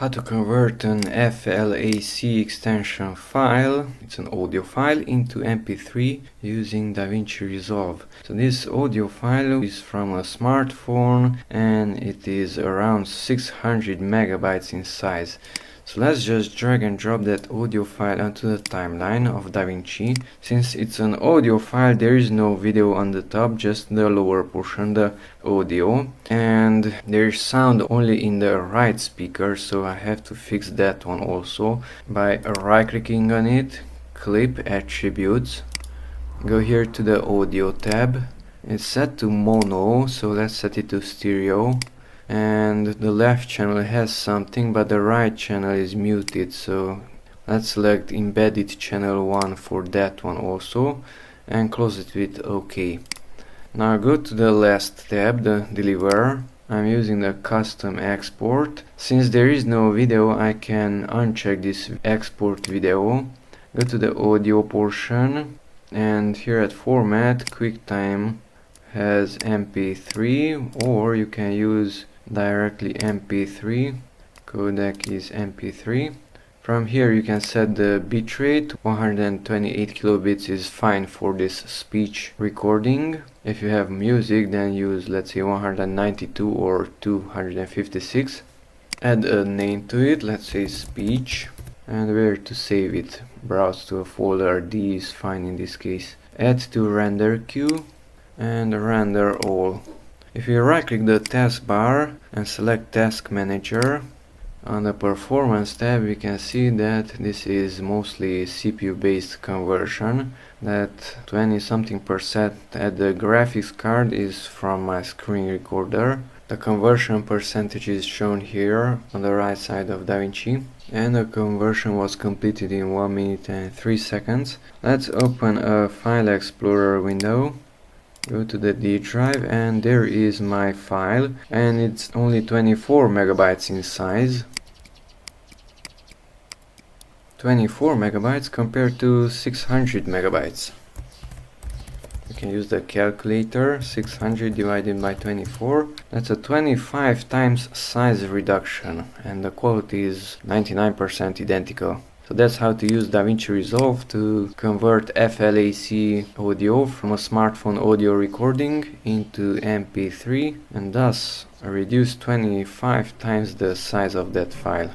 How to convert an FLAC extension file, it's an audio file, into MP3 using Davinci Resolve. So this audio file is from a smartphone and it is around 600 megabytes in size. So let's just drag and drop that audio file onto the timeline of Davinci. Since it's an audio file, there is no video on the top, just the lower portion, the audio. And there is sound only in the right speaker, so I have to fix that one also by right clicking on it, clip attributes, go here to the audio tab. It's set to mono, so let's set it to stereo. And the left channel has something, but the right channel is muted, so let's select embedded channel 1 for that one also and close it with OK. Now go to the last tab, the deliver. I'm using the custom export. Since there is no video, I can uncheck this export video. Go to the audio portion, and here at format, QuickTime has MP3, or you can use directly MP3. Codec is MP3. From here you can set the bitrate. 128 kilobits is fine for this speech recording. If you have music, then use, let's say, 192 or 256. Add a name to it, let's say speech, and where to save it. Browse to a folder, D is fine in this case. Add to render queue and render all. If you right click the taskbar and select task manager, on the performance tab we can see that this is mostly CPU based conversion, that 20 something percent at the graphics card is from my screen recorder. The conversion percentage is shown here on the right side of Davinci, and the conversion was completed in 1 minute and 3 seconds. Let's open a file explorer window. Go to the D drive, and there is my file, and it's only 24 megabytes in size. 24 megabytes compared to 600 megabytes. You can use the calculator. 600 divided by 24, that's a 25 times size reduction, and the quality is 99% identical. So that's how to use Davinci Resolve to convert FLAC audio from a smartphone audio recording into MP3 and thus reduce 25 times the size of that file.